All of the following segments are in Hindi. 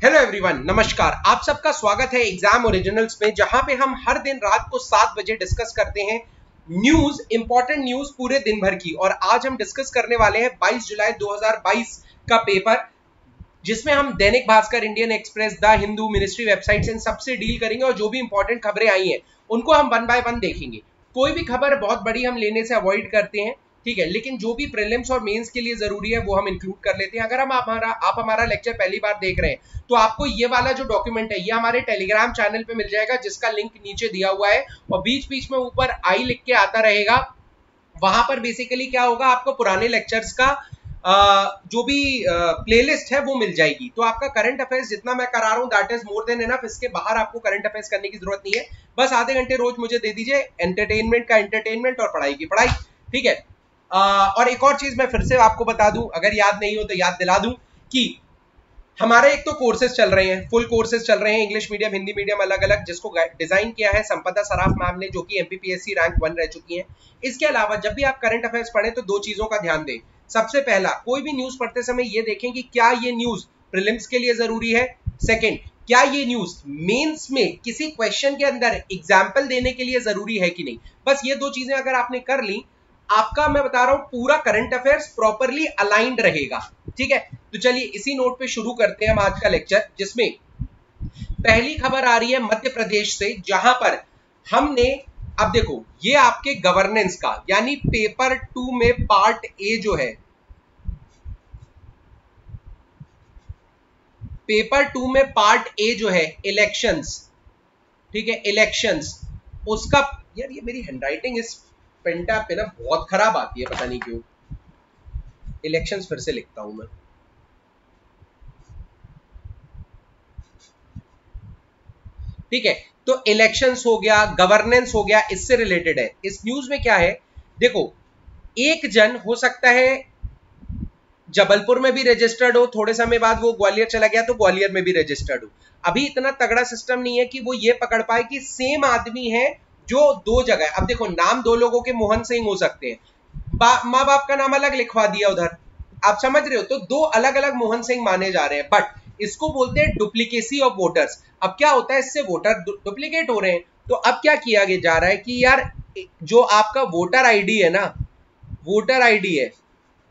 हेलो एवरीवन, नमस्कार। आप सबका स्वागत है एग्जाम ओरिजिनल्स में, जहां पे हम हर दिन रात को 7 बजे डिस्कस करते हैं न्यूज, इंपॉर्टेंट न्यूज पूरे दिन भर की। और आज हम डिस्कस करने वाले हैं 22 जुलाई 2022 का पेपर, जिसमें हम Dainik Bhaskar, Indian Express, the Hindu, ministry websites, इन सबसे डील करेंगे और जो भी इंपॉर्टेंट खबरें आई हैं उनको हम वन बाय वन देखेंगे। कोई भी खबर बहुत बड़ी हम लेने से अवॉइड करते हैं, ठीक है, लेकिन जो भी प्रीलिम्स और मेंस के लिए जरूरी है वो हम इंक्लूड कर लेते हैं। अगर आप हमारा लेक्चर पहली बार देख रहे हैं तो आपको ये वाला जो डॉक्यूमेंट है ये हमारे टेलीग्राम चैनल पे मिल जाएगा, जिसका लिंक नीचे दिया हुआ है और बीच बीच में ऊपर आई लिख के आता रहेगा। वहां पर बेसिकली क्या होगा, आपको पुराने लेक्चर्स का जो भी प्लेलिस्ट है वो मिल जाएगी। तो आपका करंट अफेयर्स जितना मैं करा रहा हूँ that is more than enough. इसके बाहर आपको करंट अफेयर्स करने की जरूरत नहीं है। बस आधे घंटे रोज मुझे दे दीजिए, एंटरटेनमेंट का एंटरटेनमेंट और पढ़ाई की पढ़ाई, ठीक है। और एक और चीज मैं फिर से आपको बता दूं, अगर याद नहीं हो तो याद दिला दूं कि हमारे एक तो कोर्सेज चल रहे हैं, फुल कोर्सेज चल रहे हैं, इंग्लिश मीडियम, हिंदी मीडियम, अलग अलग, जिसको डिजाइन किया है संपदा सराफ मैम ने, जो कि एमपीपीएससी रैंक 1 रह चुकी हैं। इसके अलावा जब भी आप करंट अफेयर्स पढ़ें तो दो चीजों का ध्यान दें। सबसे पहला, कोई भी न्यूज पढ़ते समय ये देखें कि क्या ये न्यूज प्रीलिम्स के लिए जरूरी है। सेकेंड, क्या ये न्यूज मेंस में किसी क्वेश्चन के अंदर एग्जाम्पल देने के लिए जरूरी है कि नहीं। बस ये दो चीजें अगर आपने कर ली, आपका, मैं बता रहा हूं, पूरा करंट अफेयर्स प्रॉपरली अलाइंड रहेगा, ठीक है। तो चलिए इसी नोट पे शुरू करते हैं हम आज का लेक्चर, जिसमें पहली खबर आ रही है मध्य प्रदेश से, जहां पर हमने, अब देखो, ये आपके गवर्नेंस का यानी पेपर 2 में पार्ट ए जो है, पेपर 2 में पार्ट ए जो है इलेक्शंस, ठीक है, इलेक्शंस, उसका, यार ये मेरी हैंडराइटिंग इस पेन टैब पे ना बहुत खराब आती है, पता नहीं क्यों। इलेक्शंस फिर से लिखता हूं मैं, ठीक है। तो इलेक्शंस हो गया, गवर्नेंस हो गया, इससे रिलेटेड है। इस न्यूज में क्या है, देखो, एक जन हो सकता है जबलपुर में भी रजिस्टर्ड हो, थोड़े समय बाद वो ग्वालियर चला गया तो ग्वालियर में भी रजिस्टर्ड हो। अभी इतना तगड़ा सिस्टम नहीं है कि वो ये पकड़ पाए कि सेम आदमी है जो दो जगह। अब देखो, नाम दो लोगों के मोहन सिंह हो सकते हैं, माँ बाप का नाम अलग लिखवा दिया उधर, आप समझ रहे हो, तो दो अलग अलग मोहन सिंह माने जा रहे हैं। बट इसको बोलते हैं डुप्लीकेसी ऑफ वोटर्स। अब क्या होता है, इससे वोटर डुप्लीकेट हो रहे हैं। तो अब क्या किया जा रहा है कि यार, जो आपका वोटर आईडी है ना, वोटर आईडी है,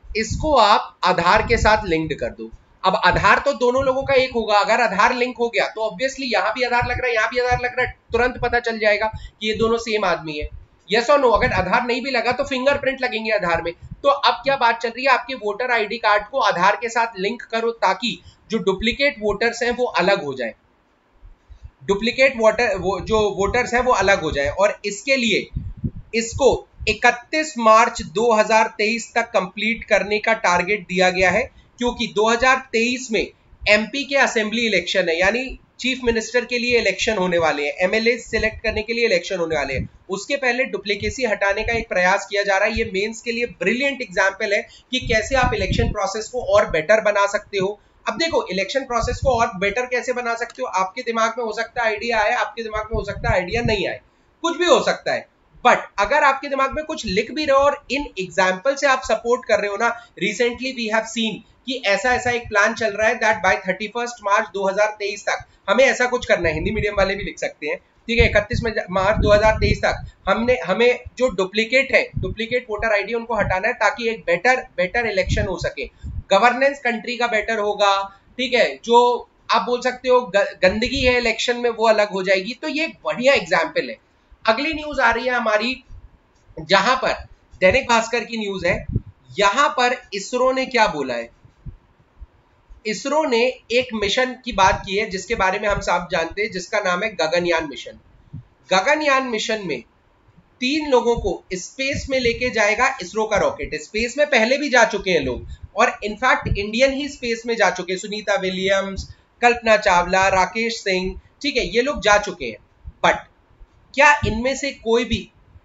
इसको आप आधार के साथ लिंक्ड कर दो। अब आधार तो दोनों लोगों का एक होगा, अगर आधार लिंक हो गया तो ऑब्वियसली यहां भी आधार लग रहा है, यहां भी आधार लग रहा है, तुरंत पता चल जाएगा कि ये दोनों सेम आदमी है। यस और नो। अगर आधार नहीं भी लगा तो फिंगरप्रिंट लगेंगे आधार में। तो अब क्या बात चल रही है, आपके वोटर आईडी कार्ड को आधार के साथ लिंक करो ताकि जो डुप्लीकेट वोटर्स हैं वो अलग हो जाए, डुप्लीकेट जो वोटर्स हैं वो अलग हो जाए। और इसके लिए इसको 31 मार्च 2023 तक कंप्लीट करने का टारगेट दिया गया है, क्योंकि 2023 में एमपी के असेंबली इलेक्शन है, यानी चीफ मिनिस्टर के लिए इलेक्शन होने वाले हैं, एमएलए सिलेक्ट करने के लिए इलेक्शन होने वाले हैं। उसके पहले डुप्लीकेसी हटाने का एक प्रयास किया जा रहा है। ये मेंस के लिए ब्रिलियंट एग्जांपल है कि कैसे आप इलेक्शन प्रोसेस को और बेटर बना सकते हो। अब देखो, इलेक्शन प्रोसेस को और बेटर कैसे बना सकते हो, आपके दिमाग में हो सकता है आइडिया आए, आपके दिमाग में हो सकता है आइडिया नहीं आए, कुछ भी हो सकता है। बट अगर आपके दिमाग में कुछ लिख भी रहे हो और इन एग्जाम्पल से आप सपोर्ट कर रहे हो ना, रिसेंटली वी हैव सीन कि ऐसा ऐसा एक प्लान चल रहा है दैट बाय 31 मार्च 2023 तक हमें ऐसा कुछ करना है। हिंदी मीडियम वाले भी लिख सकते हैं, ठीक है। 31 मार्च 2023 तक हमें जो डुप्लीकेट है, डुप्लीकेट वोटर आईडी, उनको हटाना है ताकि एक बेटर इलेक्शन हो सके। गवर्नेंस कंट्री का बेटर होगा, ठीक है। जो आप बोल सकते हो गंदगी है इलेक्शन में वो अलग हो जाएगी। तो ये एक बढ़िया एग्जाम्पल है। अगली न्यूज आ रही है हमारी, जहां पर दैनिक भास्कर की न्यूज है। यहां पर इसरो ने क्या बोला है, इसरो ने एक मिशन की बात की है जिसके बारे में हम सब जानते हैं, जिसका नाम है गगनयान मिशन। गगनयान मिशन में 3 लोगों को स्पेस में लेके जाएगा इसरो का रॉकेट। स्पेस में पहले भी जा चुके हैं लोग, और इनफैक्ट इंडियन ही स्पेस में जा चुके हैं। सुनीता विलियम्स, कल्पना चावला, राकेश सिंह, ठीक है, ये लोग जा चुके हैं। बट क्या इनमें से कोई भी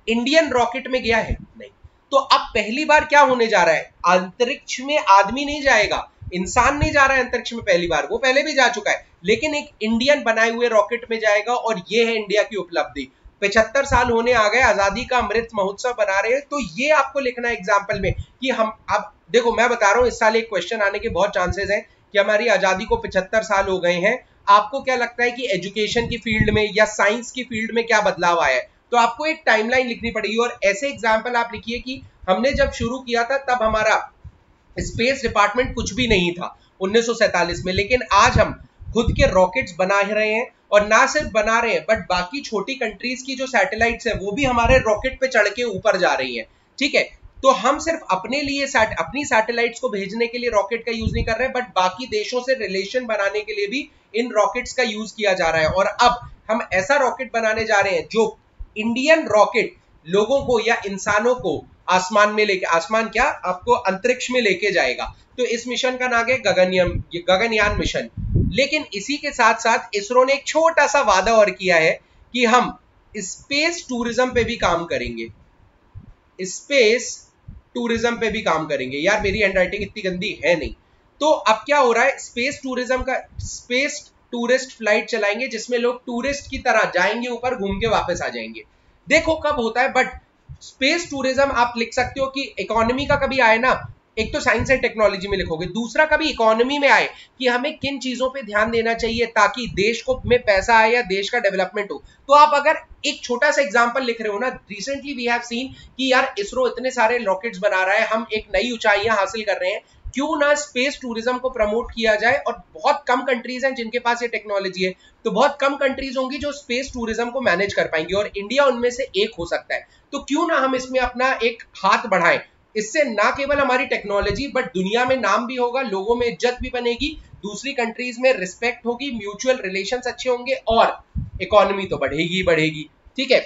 इंडियन रॉकेट में गया है? नहीं। तो अब पहली बार क्या होने जा रहा है, अंतरिक्ष में आदमी नहीं जाएगा, इंसान नहीं जा रहा है अंतरिक्ष में पहली बार, वो पहले भी जा चुका है, लेकिन एक इंडियन बनाए हुए रॉकेट में जाएगा। और ये है इंडिया की उपलब्धि। 75 साल होने आ गए, आजादी का अमृत महोत्सव बना रहे हैं। तो ये आपको लिखना है एग्जाम्पल में कि हम, अब देखो मैं बता रहा हूं, इस साल एक क्वेश्चन आने के बहुत चांसेस हैं कि हमारी आजादी को 75 साल हो गए हैं, आपको क्या लगता है कि एजुकेशन की फील्ड में या साइंस की फील्ड में क्या बदलाव आया है? तो आपको एक टाइमलाइन लिखनी पड़ेगी और ऐसे एग्जाम्पल आप लिखिए कि हमने जब शुरू किया था तब हमारा स्पेस डिपार्टमेंट कुछ भी नहीं था 1947 में, लेकिन आज हम खुद के रॉकेट्स बना रहे हैं, और ना सिर्फ बना रहे हैं बट बाकी छोटी कंट्रीज की जो सैटेलाइट्स है वो भी हमारे रॉकेट पे चढ़ के ऊपर जा रही हैं। ठीक है, तो हम सिर्फ अपने लिए अपनी सैटेलाइट्स को भेजने के लिए रॉकेट का यूज नहीं कर रहे हैं, बट बाकी देशों से रिलेशन बनाने के लिए भी इन रॉकेट्स का यूज किया जा रहा है। और अब हम ऐसा रॉकेट बनाने जा रहे हैं जो इंडियन रॉकेट लोगों को या इंसानों को आसमान में लेके, आसमान क्या, आपको अंतरिक्ष में लेके जाएगा। तो इस मिशन का नाम है गगनयान मिशन। लेकिन इसी के साथ साथ इसरो ने एक छोटा सा वादा और किया है कि हम स्पेस टूरिज्म पे भी काम करेंगे, स्पेस टूरिज्म पे भी काम करेंगे। यार मेरी हैंडराइटिंग इतनी गंदी है नहीं। तो अब क्या हो रहा है, स्पेस टूरिज्म का, स्पेस टूरिस्ट फ्लाइट चलाएंगे जिसमें लोग टूरिस्ट की तरह जाएंगे ऊपर, घूम के वापस आ जाएंगे। देखो कब होता है, बट स्पेस टूरिज्म आप लिख सकते हो कि इकोनॉमी का कभी आए ना, एक तो साइंस एंड टेक्नोलॉजी में लिखोगे, दूसरा कभी इकोनॉमी में आए कि हमें किन चीजों पे ध्यान देना चाहिए ताकि देश को में पैसा आए या देश का डेवलपमेंट हो। तो आप अगर एक छोटा सा एग्जांपल लिख रहे हो ना, रिसेंटली वी हैव सीन कि यार इसरो इतने सारे रॉकेट्स बना रहा है, हम एक नई ऊंचाइयां हासिल कर रहे हैं, क्यों ना स्पेस टूरिज्म को प्रमोट किया जाए। और बहुत कम कंट्रीज हैं जिनके पास ये टेक्नोलॉजी है, तो बहुत कम कंट्रीज होंगी जो स्पेस टूरिज्म को मैनेज कर पाएंगी, और इंडिया उनमें से एक हो सकता है। तो क्यों ना हम इसमें अपना एक हाथ बढ़ाएं, इससे ना केवल हमारी टेक्नोलॉजी बट दुनिया में नाम भी होगा, लोगों में इज्जत भी बनेगी, दूसरी कंट्रीज में रिस्पेक्ट होगी, म्यूचुअल रिलेशंस अच्छे होंगे और इकोनॉमी तो बढ़ेगी बढ़ेगी। ठीक है,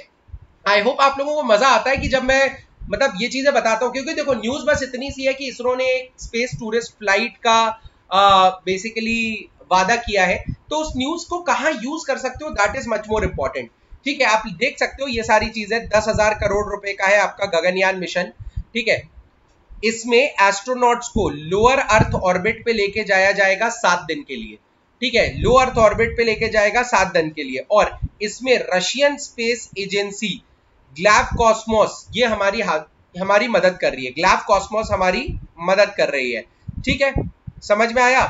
आई होप आप लोगों को मजा आता है कि जब मैं मतलब ये चीजें बताता हूँ, क्योंकि देखो न्यूज बस इतनी सी है कि इसरो ने एक स्पेस टूरिस्ट फ्लाइट का बेसिकली वादा किया है, तो उस न्यूज को कहाँ यूज कर सकते हो, that is much more important. ठीक है, आप देख सकते हो ये सारी चीजें, 10,000 करोड़ रुपए का है आपका गगनयान मिशन। ठीक है, इसमें एस्ट्रोनॉट्स को लोअर अर्थ ऑर्बिट पे लेके जाया जाएगा 7 दिन के लिए। ठीक है, लो अर्थ ऑर्बिट पे लेके जाएगा 7 दिन के लिए, और इसमें रशियन स्पेस एजेंसी ग्लैव कॉस्मोस ये हमारी मदद कर रही है, ग्लैव कॉस्मोस हमारी मदद कर रही है। ठीक है, समझ में आया,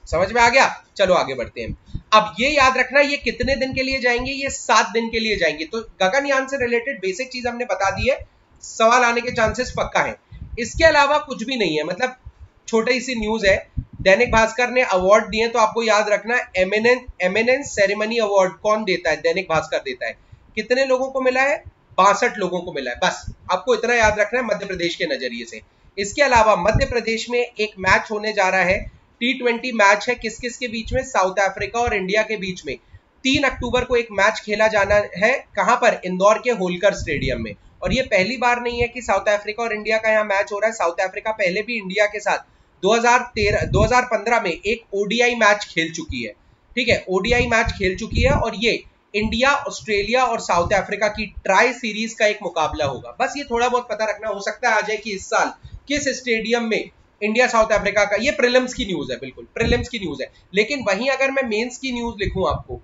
समझ में आ गया? चलो आगे बढ़ते हैं। अब ये याद रखना, ये कितने दिन के लिए जाएंगे, ये 7 दिन के लिए जाएंगे। तो गगनयान से रिलेटेड बेसिक चीज हमने बता दी है, सवाल आने के चांसेस पक्का है। इसके अलावा कुछ भी नहीं है, मतलब छोटी सी न्यूज है। दैनिक भास्कर ने अवार्ड दिए, तो आपको याद रखना एमिनेंस सेरेमनी अवार्ड कौन देता है, दैनिक भास्कर देता है। कितने लोगों को मिला है, 62 लोगों को मिला है, बस आपको इतना याद रखना है मध्य प्रदेश के नजरिए से। इसके अलावा मध्य प्रदेश में एक मैच होने जा रहा है, T20 मैच है, किस किस के बीच में, साउथ अफ्रीका और इंडिया के बीच में। 3 अक्टूबर को एक मैच खेला जाना है, कहां पर, इंदौर के होलकर स्टेडियम में। और ये पहली बार नहीं है कि साउथ अफ्रीका और इंडिया का यहाँ मैच हो रहा है, साउथ अफ्रीका पहले भी इंडिया के साथ 2015 में एक ओडीआई मैच खेल चुकी है। ठीक है, ओडीआई मैच खेल चुकी है, और ये इंडिया, ऑस्ट्रेलिया और साउथ अफ्रीका की ट्राई सीरीज का एक मुकाबला होगा। बस ये थोड़ा बहुत पता रखना, हो सकता है आ जाए कि इस साल किस स्टेडियम में इंडिया साउथ अफ्रीका का। ये प्रीलिम्स की न्यूज है, बिल्कुल प्रीलिम्स की न्यूज है। लेकिन वहीं अगर मैं मेंस की न्यूज लिखूं आपको,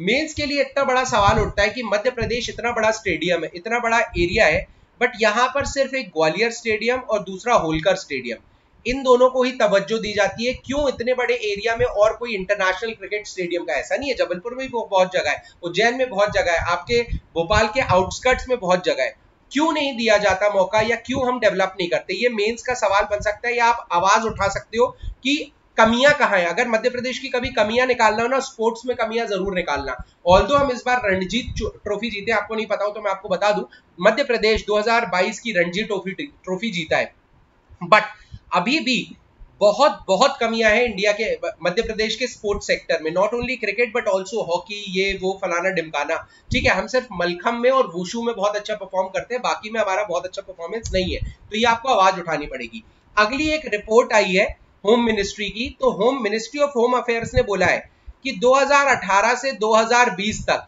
मेंस के लिए इतना बड़ा सवाल उठता है कि मध्य प्रदेश इतना बड़ा स्टेडियम है, इतना बड़ा एरिया है, बट यहां पर सिर्फ एक ग्वालियर स्टेडियम और दूसरा होलकर स्टेडियम, इन दोनों को ही तवज्जो दी जाती है। क्यों, इतने बड़े एरिया में और कोई इंटरनेशनल क्रिकेट स्टेडियम का ऐसा नहीं है। जबलपुर में भी बहुत जगह है, उज्जैन में बहुत जगह है, आपके भोपाल के आउटस्कर्ट्स में बहुत जगह है। क्यों नहीं दिया जाता मौका, या क्यों हम डेवलप नहीं करते, ये मेंस का सवाल बन सकता है, या आप आवाज उठा सकते हो कि कमियां कहां है। अगर मध्य प्रदेश की कभी कमियां निकालना हो ना, स्पोर्ट्स में कमियां जरूर निकालना। ऑल्दो हम इस बार रणजी ट्रॉफी जीते, आपको नहीं पता हो तो मैं आपको बता दूं, मध्य प्रदेश 2022 की रणजी ट्रॉफी जीता है, बट अभी भी बहुत बहुत कमियां हैं इंडिया के, मध्य प्रदेश के स्पोर्ट्स सेक्टर में। Not only cricket but also hockey, ये वो फलाना डिमकाना। ठीक है, हम सिर्फ मलखम में और वुशु में बहुत अच्छा परफॉर्म करते हैं, बाकी में हमारा बहुत अच्छा परफॉर्मेंस नहीं है। तो ये आपको आवाज उठानी पड़ेगी। अगली एक रिपोर्ट आई है होम मिनिस्ट्री की, तो home ministry of home affairs ने बोला है कि 2018 से 2020 तक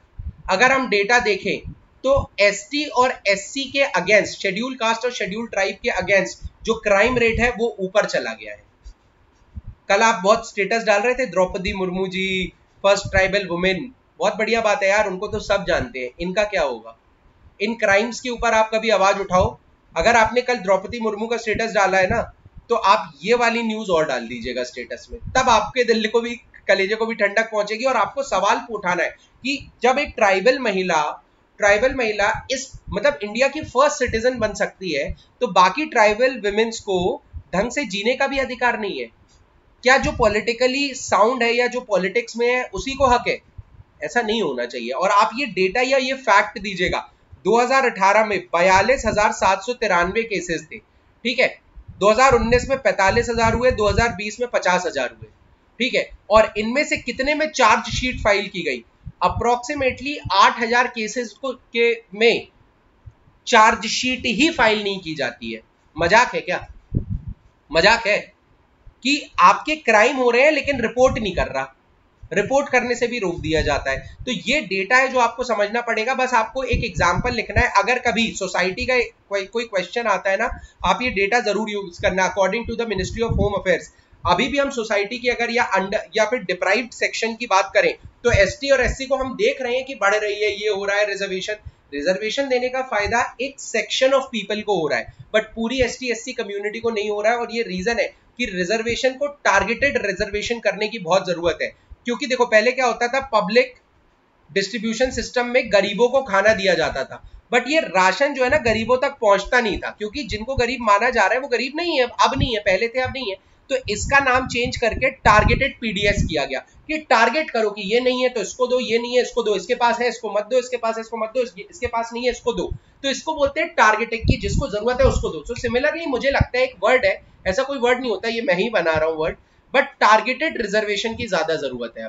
अगर हम डेटा देखें तो एसटी और एससी के अगेंस्ट, शेड्यूल कास्ट और शेड्यूल ट्राइब के अगेंस्ट जो क्राइम रेट है वो ऊपर चला गया है। कल आप बहुत स्टेटस डाल रहे थे, Draupadi Murmu ji first tribal women, बहुत बढ़िया बात है यार, उनको तो सब जानते हैं, इनका क्या होगा। इन क्राइम्स के ऊपर आप कभी आवाज उठाओ। अगर आपने कल द्रौपदी मुर्मू का स्टेटस डाला है ना, तो आप ये वाली न्यूज और डाल दीजिएगा स्टेटस में, तब आपके दिल को भी, कलेजे को भी ठंडक पहुंचेगी। और आपको सवाल उठाना है कि जब एक ट्राइबल महिला इस मतलब इंडिया की फर्स्ट सिटीजन बन सकती है, तो बाकी ट्राइबल विमेन्स को ढंग से जीने का भी अधिकार नहीं है क्या? जो पॉलिटिकली साउंड है या जो पॉलिटिक्स में है उसी को हक है? ऐसा नहीं होना चाहिए। और आप ये डेटा या ये फैक्ट दीजिएगा, 2018 में 42,793 केसेस थे, ठीक है, 2019 में 45,000 हुए, 2020 में 50,000 हुए, ठीक है, और इनमें से कितने में चार्जशीट फाइल की गई? अप्रोक्सीमेटली 8,000 केसेस के में चार्जशीट ही फाइल नहीं की जाती है। मजाक है क्या? मजाक है कि आपके क्राइम हो रहे हैं लेकिन रिपोर्ट नहीं कर रहा, रिपोर्ट करने से भी रोक दिया जाता है। तो ये डेटा है जो आपको समझना पड़ेगा। बस आपको एक एग्जांपल लिखना है, अगर कभी सोसाइटी का कोई क्वेश्चन आता है ना, आप ये डेटा जरूर यूज करना। According to the ministry of home affairs, अभी भी हम सोसाइटी की अगर या फिर डिप्राइव्ड सेक्शन की बात करें, तो एसटी और एससी को हम देख रहे हैं कि बढ़ रही है, ये हो रहा है। रिजर्वेशन देने का फायदा एक सेक्शन ऑफ पीपल को हो रहा है, बट पूरी एसटी एससी कम्युनिटी को नहीं हो रहा है। और ये रीजन है कि रिजर्वेशन को टारगेटेड रिजर्वेशन करने की बहुत जरूरत है। क्योंकि देखो पहले क्या होता था, पब्लिक डिस्ट्रीब्यूशन सिस्टम में गरीबों को खाना दिया जाता था, बट ये राशन जो है ना गरीबों तक पहुंचता नहीं था, क्योंकि जिनको गरीब माना जा रहा है वो गरीब नहीं है, अब नहीं है, पहले थे अब नहीं है। तो इसका नाम चेंज करके टारगेटेड पीडीएस किया गया कि टारगेट करो कि ये नहीं है तो इसको दो, ये नहीं है इसको दो, इसके पास है इसको मत दो, इसके पास है इसको मत दो, इसके पास नहीं है इसको दो। तो इसको बोलते हैं टारगेटिंग, कि जिसको जरूरत है उसको दो। सो सिमिलरली मुझे लगता है एक वर्ड है, ऐसा कोई वर्ड नहीं होता, ये मैं ही बना रहा हूं वर्ड, बट टारगेटेड रिजर्वेशन की ज्यादा जरूरत है।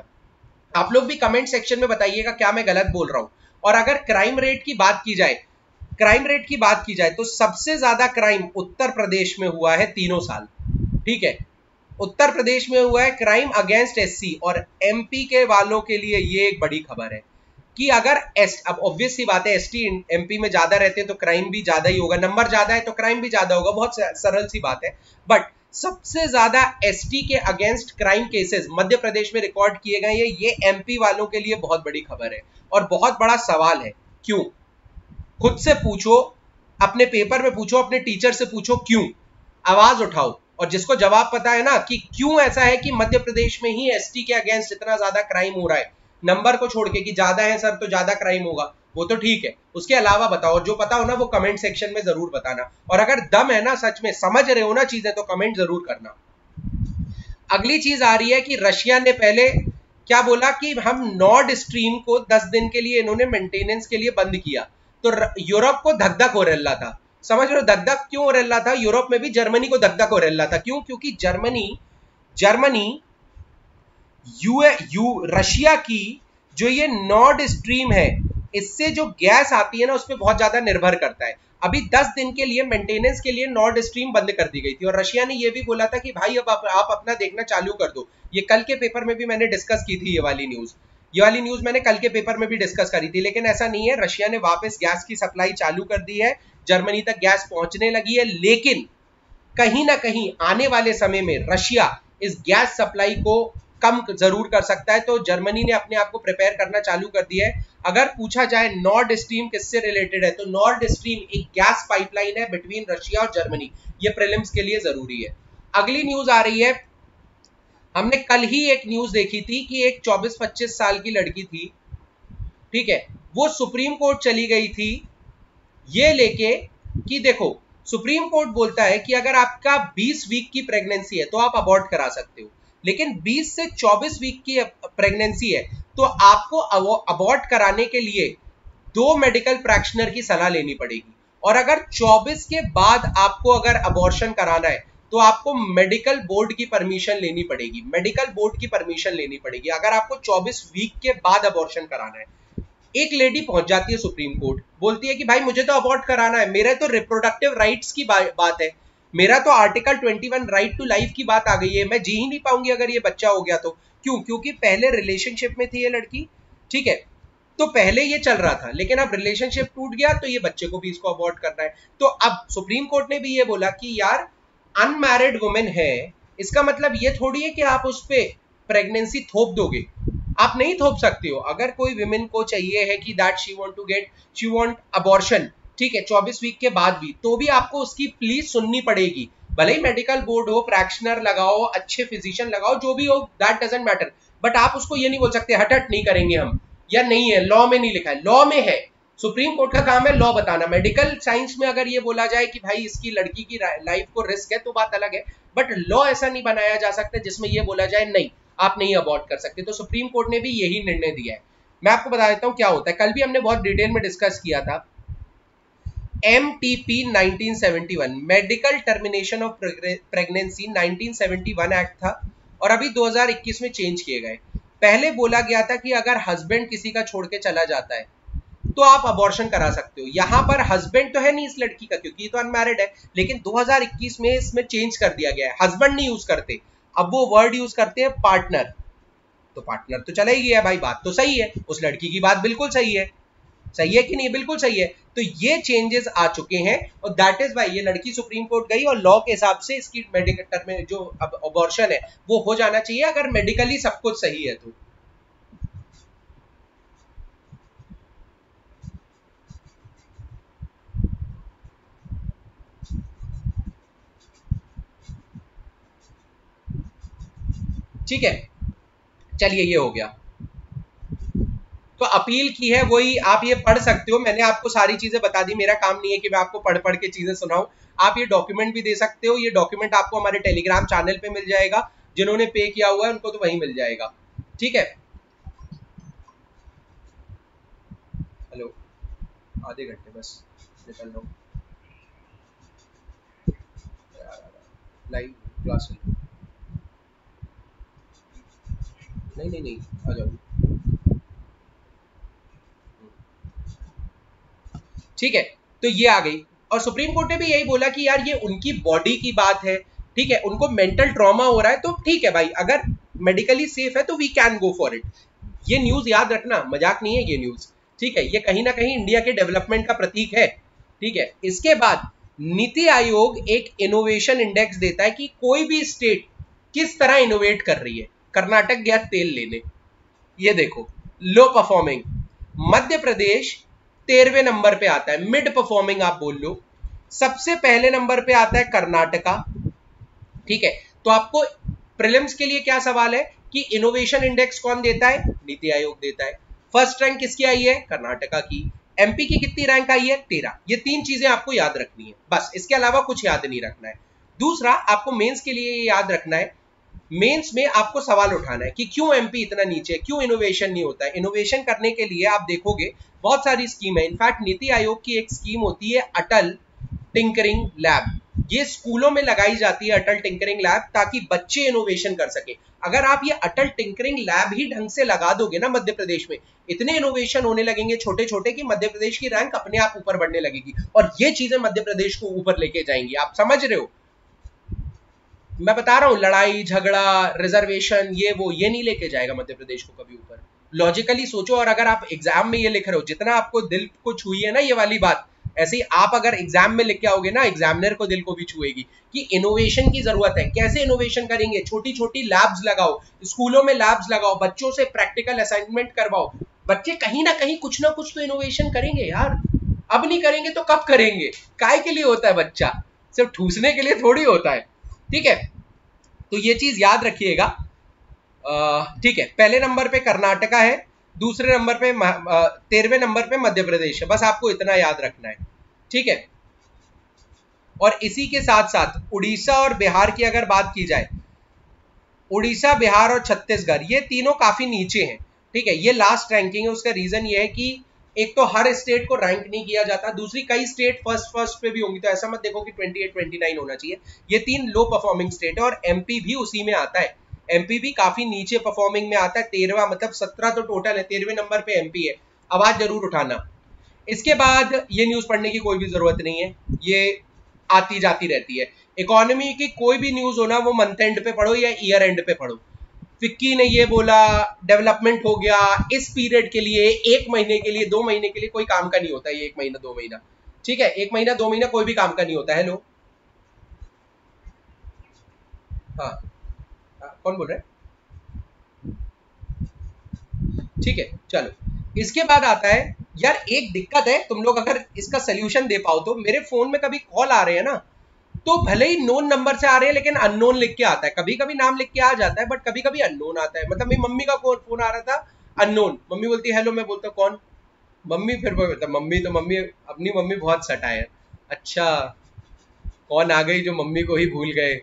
आप लोग भी कमेंट सेक्शन में बताइएगा क्या मैं गलत बोल रहा हूं। और अगर क्राइम रेट की बात की जाए तो सबसे ज्यादा क्राइम उत्तर प्रदेश में हुआ है 3 साल, ठीक है, उत्तर प्रदेश में हुआ है क्राइम अगेंस्ट एससी। और एमपी के वालों के लिए ये एक बड़ी खबर है कि अगर अब ऑब्वियस सी बात है, एसटी एमपी में ज्यादा रहते हैं तो क्राइम भी ज्यादा ही होगा, नंबर ज्यादा है तो क्राइम भी ज्यादा होगा, बहुत सरल सी बात है। बट सबसे ज्यादा एसटी के against crime cases Madhya Pradesh में रिकॉर्ड किए गए हैं। ये एमपी वालों के लिए बहुत बड़ी खबर है और बहुत बड़ा सवाल है। क्यों? खुद से पूछो, अपने पेपर में पूछो, अपने टीचर से पूछो क्यों, आवाज उठाओ। और जिसको जवाब पता है ना कि क्यों ऐसा है कि मध्य प्रदेश में ही एसटी के अगेंस्ट इतना ज्यादा क्राइम हो रहा है, नंबर को छोड़ के कि ज्यादा है सर तो ज्यादा क्राइम होगा, वो तो ठीक है, उसके अलावा बताओ। जो पता हो ना वो कमेंट सेक्शन में जरूर बताना। और अगर दम है ना, सच में समझ रहे हो ना चीजें, तो कमेंट जरूर करना। अगली चीज आ रही है कि रशिया ने पहले क्या बोला कि हम नॉर्ड स्ट्रीम को 10 दिन के लिए इन्होंने मेंटेनेंस के लिए बंद किया, तो यूरोप को धक-धक हो रहा था। समझ रहे हो धक-धक क्यों हो रहा था? यूरोप में भी जर्मनी को धक-धक हो रहा था। क्यों? क्योंकि जर्मनी रशिया की जो ये नॉर्ड स्ट्रीम है, इससे जो गैस आती है ना उस पर बहुत ज्यादा निर्भर करता है। अभी 10 दिन के लिए मेंटेनेंस के लिए नॉर्ड स्ट्रीम बंद कर दी गई थी और रशिया ने ये भी बोला था कि भाई अब आप अपना देखना चालू कर दो। ये कल के पेपर में भी मैंने डिस्कस की थी, ये वाली न्यूज मैंने कल के पेपर में भी डिस्कस करी थी। लेकिन ऐसा नहीं है, रशिया ने वापस गैस की सप्लाई चालू कर दी है, जर्मनी तक गैस पहुंचने लगी है। लेकिन कहीं ना कहीं आने वाले समय में रशिया इस गैस सप्लाई को कम जरूर कर सकता है, तो जर्मनी ने अपने आप को प्रिपेयर करना चालू कर दिया है। अगर पूछा जाए नॉर्ड स्ट्रीम किससे रिलेटेड है, तो नॉर्ड स्ट्रीम एक गैस पाइपलाइन है बिटवीन रशिया और जर्मनी। ये प्रीलिम्स के लिए जरूरी है। अगली न्यूज आ रही है, हमने कल ही एक न्यूज देखी थी कि एक 24-25 साल की लड़की थी, ठीक है, वो सुप्रीम कोर्ट चली गई थी ये लेके कि देखो सुप्रीम कोर्ट बोलता है कि अगर आपका 20 वीक की प्रेगनेंसी है तो आप अबॉर्ट करा सकते हो, लेकिन 20 से 24 वीक की प्रेगनेंसी है तो आपको अबॉर्ट कराने के लिए 2 मेडिकल प्रैक्टिशनर की सलाह लेनी पड़ेगी। और अगर 24 के बाद आपको अगर अबॉर्शन कराना है तो आपको मेडिकल बोर्ड की परमिशन लेनी पड़ेगी, अगर आपको 24 वीक के बाद अबॉर्शन कराना है। एक लेडी पहुंच जाती है सुप्रीम कोर्ट, बोलती है कि भाई मुझे तो अबॉर्ट कराना है, मेरा तो रिप्रोडक्टिव राइट्स की बात है, मेरा तो आर्टिकल 21 राइट टू लाइफ की बात आ गई है, मैं जी ही नहीं पाऊंगी अगर ये बच्चा हो गया तो। क्यों? क्योंकि पहले रिलेशनशिप में थी ये लड़की, ठीक है, तो पहले ये चल रहा था, लेकिन अब रिलेशनशिप टूट गया तो ये बच्चे को भी इसको अबॉर्ट करना है। तो अब सुप्रीम कोर्ट ने भी ये बोला कि यार अनमैरिड वुमेन है, इसका मतलब ये थोड़ी है कि आप उस पर प्रेगनेंसी थोप दोगे, आप नहीं थोप सकते हो। अगर कोई विमेन को चाहिए है कि दैट शी वांट अबॉर्शन, ठीक है, 24 वीक के बाद भी, तो भी आपको उसकी प्लीज सुननी पड़ेगी। भले ही मेडिकल बोर्ड हो, प्रैक्टिशनर लगाओ, अच्छे फिजिशियन लगाओ, जो भी हो, दैट डजंट मैटर, बट आप उसको ये नहीं बोल सकते हट हट नहीं करेंगे हम, या नहीं है, लॉ में नहीं लिखा है। लॉ में है, सुप्रीम कोर्ट का काम है लॉ बताना। मेडिकल साइंस में अगर ये बोला जाए कि भाई इसकी लड़की की लाइफ को रिस्क है तो बात अलग है, बट लॉ ऐसा नहीं बनाया जा सकता जिसमें ये बोला जाए नहीं आप नहीं अबॉर्ट कर सकते। तो सुप्रीम कोर्ट ने भी यही निर्णय दिया है। मैं आपको बता देता हूं क्या होता है, कल भी हमने बहुत डिटेल में डिस्कस किया था। MTP 1971 medical termination of pregnancy 1971 act था, और अभी 2021 में चेंज किए गए। पहले बोला गया था कि अगर हस्बैंड किसी का छोड़ के चला जाता है तो आप अबॉर्शन करा सकते हो। यहां पर हस्बैंड तो है नहीं इस लड़की का, क्योंकि ये तो अनमैरिड है, लेकिन 2021 में इसमें चेंज कर दिया गया है, हस्बैंड नहीं यूज करते, अब वो वर्ड यूज करते हैं पार्टनर। तो पार्टनर तो चला ही गया भाई, बात तो सही है, उस लड़की की बात बिल्कुल सही है, सही है कि नहीं, बिल्कुल सही है। तो ये चेंजेस आ चुके हैं, और दैट इज भाई ये लड़की सुप्रीम कोर्ट गई और लॉ के हिसाब से इसकी मेडिकल में जो अब अबॉर्शन है वो हो जाना चाहिए, अगर मेडिकली सब कुछ सही है तो। ठीक है, चलिए ये हो गया। तो अपील की है वही, आप ये पढ़ सकते हो, मैंने आपको सारी चीजें बता दी, मेरा काम नहीं है कि मैं आपको पढ़ पढ़ के चीजें सुनाऊं। आप ये डॉक्यूमेंट भी दे सकते हो, ये डॉक्यूमेंट आपको हमारे टेलीग्राम चैनल पे मिल जाएगा, जिन्होंने पे किया हुआ है उनको तो वहीं मिल जाएगा। ठीक है, हेलो, आधे घंटे बस निकल रहा हूँ, लाइव क्लास नहीं नहीं नहीं, आ जाओ। ठीक है, तो ये आ गई, और सुप्रीम कोर्ट ने भी यही बोला कि यार ये उनकी बॉडी की बात है, ठीक है, उनको मेंटल ट्रॉमा हो रहा है तो ठीक है भाई, अगर मेडिकली सेफ है तो we can go for it. ये न्यूज याद रखना, मजाक नहीं है ये न्यूज, ठीक है, ये कहीं ना कहीं इंडिया के डेवलपमेंट का प्रतीक है। ठीक है, इसके बाद नीति आयोग एक इनोवेशन इंडेक्स देता है कि कोई भी स्टेट किस तरह इनोवेट कर रही है। कर्नाटक गया तेल लेने, ये देखो लो परफॉर्मिंग, मध्य प्रदेश 13वें नंबर पे आता है, मिड परफॉर्मिंग आप बोल लो। सबसे पहले नंबर पे आता है कर्नाटका। ठीक है, तो आपको प्रीलिम्स के लिए क्या सवाल है कि इनोवेशन इंडेक्स कौन देता है, नीति आयोग देता है। फर्स्ट रैंक किसकी आई है, कर्नाटका की। एमपी की कितनी रैंक आई है, 13। ये तीन चीजें आपको याद रखनी है बस, इसके अलावा कुछ याद नहीं रखना है। दूसरा, आपको मेंस के लिए ये याद रखना है, मेंस में आपको सवाल उठाना है कि क्यों एमपी इतना नीचे, क्यों इनोवेशन नहीं होता है। इनोवेशन करने के लिए आप देखोगे बहुत सारी स्कीम है, इनफैक्ट नीति आयोग की एक स्कीम होती है अटल टिंकरिंग लैब, ये स्कूलों में लगाई जाती है अटल टिंकरिंग लैब, ताकि बच्चे इनोवेशन कर सके। अगर आप ये अटल टिंकरिंग लैब ही ढंग से लगा दोगे ना मध्य प्रदेश में, इतने इनोवेशन होने लगेंगे छोटे छोटे कि मध्य प्रदेश की रैंक अपने आप ऊपर बढ़ने लगेगी, और ये चीजें मध्य प्रदेश को ऊपर लेके जाएंगी। आप समझ रहे हो, मैं बता रहा हूं, लड़ाई झगड़ा रिजर्वेशन ये नहीं लेके जाएगा मध्य प्रदेश को कभी ऊपर। लॉजिकली सोचो, और अगर आप एग्जाम में ये लिख रहे हो, जितना आपको दिल को छुई है ना ये वाली बात, ऐसे ही आप अगर एग्जाम में लिख के आओगे ना, एग्जामिनर को दिल को भी छुएगी कि इनोवेशन की जरूरत है। कैसे इनोवेशन करेंगे, छोटी छोटी लैब्स लगाओ, स्कूलों में लैब्स लगाओ, बच्चों से प्रैक्टिकल असाइनमेंट करवाओ, बच्चे कहीं ना कुछ तो इनोवेशन करेंगे यार। अब नहीं करेंगे तो कब करेंगे, काय के लिए होता है बच्चा, सिर्फ ठूसने के लिए थोड़ी होता है। ठीक है, तो ये चीज याद रखिएगा। ठीक है, पहले नंबर पे कर्नाटका है, दूसरे नंबर पे 13वें नंबर पे मध्य प्रदेश है, बस आपको इतना याद रखना है। ठीक है, और इसी के साथ साथ उड़ीसा और बिहार की अगर बात की जाए, उड़ीसा, बिहार और छत्तीसगढ़ ये तीनों काफी नीचे हैं। ठीक है, ये लास्ट रैंकिंग है, उसका रीजन ये है कि एक तो हर स्टेट को रैंक नहीं किया जाता, दूसरी कई स्टेट फर्स्ट पे भी होंगी, तो ऐसा मत देखो कि 28 29 होना चाहिए। ये तीन लो परफॉर्मिंग स्टेट है, और एमपी भी उसी में आता है। एमपी भी काफी नीचे परफॉर्मिंग में आता है, 13वां, मतलब 17 तो टोटल है, 13वें नंबर पे एमपी है। आवाज जरूर उठाना। इसके बाद ये न्यूज पढ़ने की कोई भी जरूरत नहीं है, ये आती जाती रहती है। इकोनॉमी की कोई भी न्यूज हो ना, वो मंथ एंड पे पढ़ो या ईयर एंड पे पढ़ो। फिक्की ने ये बोला, डेवलपमेंट हो गया, इस पीरियड के लिए, 1 महीने के लिए, 2 महीने के लिए, कोई काम का नहीं होता ये 1 महीना 2 महीना। ठीक है, 1 महीना 2 महीना कोई भी काम का नहीं होता है। हेलो, हाँ, कौन बोल रहा है? ठीक है, चलो, इसके बाद आता है यार, एक दिक्कत है, तुम लोग अगर इसका सोल्यूशन दे पाओ तो। मेरे फोन में कभी कॉल आ रहे हैं ना, तो भले ही नोन नंबर से आ रहे हैं लेकिन अननोन लिख के आता है, कभी कभी नाम लिख के आ जाता है बट कभी कभी अननोन आता है। मतलब मेरी मम्मी का फोन आ रहा था, अननोन, मम्मी बोलती है हेलो, मैं बोलता हूँ कौन, मम्मी, फिर बोलता मम्मी, तो मम्मी, अपनी मम्मी बहुत सटा है, अच्छा कौन आ गई जो मम्मी को ही भूल गए,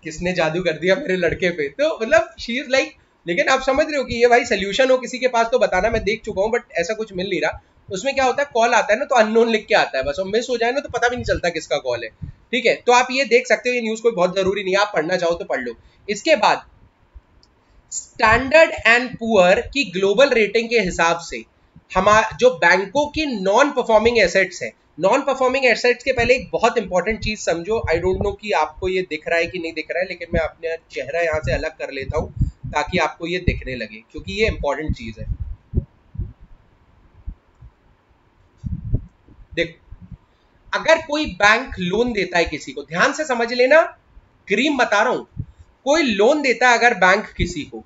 किसने जादू कर दिया मेरे लड़के पे। तो मतलब शी इज लाइक, लेकिन आप समझ रहे हो कि ये भाई सोल्यूशन हो किसी के पास तो बताना, मैं देख चुका हूँ बट ऐसा कुछ मिल नहीं रहा। उसमें क्या होता है, कॉल आता है ना तो अननोन लिख के आता है बस, और मिस हो जाए ना तो पता भी नहीं चलता किसका कॉल है। ठीक है, तो आप ये देख सकते हो, ये न्यूज कोई बहुत जरूरी नहीं है, आप पढ़ना चाहो तो पढ़ लो। इसके बाद स्टैंडर्ड एंड पुअर की ग्लोबल रेटिंग के हिसाब से हमारा जो बैंकों की नॉन परफॉर्मिंग एसेट्स है, नॉन परफॉर्मिंग एसेट्स के पहले एक बहुत इंपॉर्टेंट चीज समझो। आई डोंट नो कि आपको ये दिख रहा है कि नहीं दिख रहा है, लेकिन मैं अपना चेहरा यहां से अलग कर लेता हूं ताकि आपको ये दिखने लगे, क्योंकि ये इंपॉर्टेंट चीज है। देखो, अगर कोई बैंक लोन देता है किसी को, ध्यान से समझ लेना, क्रीम बता रहा हूं, कोई लोन देता है अगर बैंक किसी को,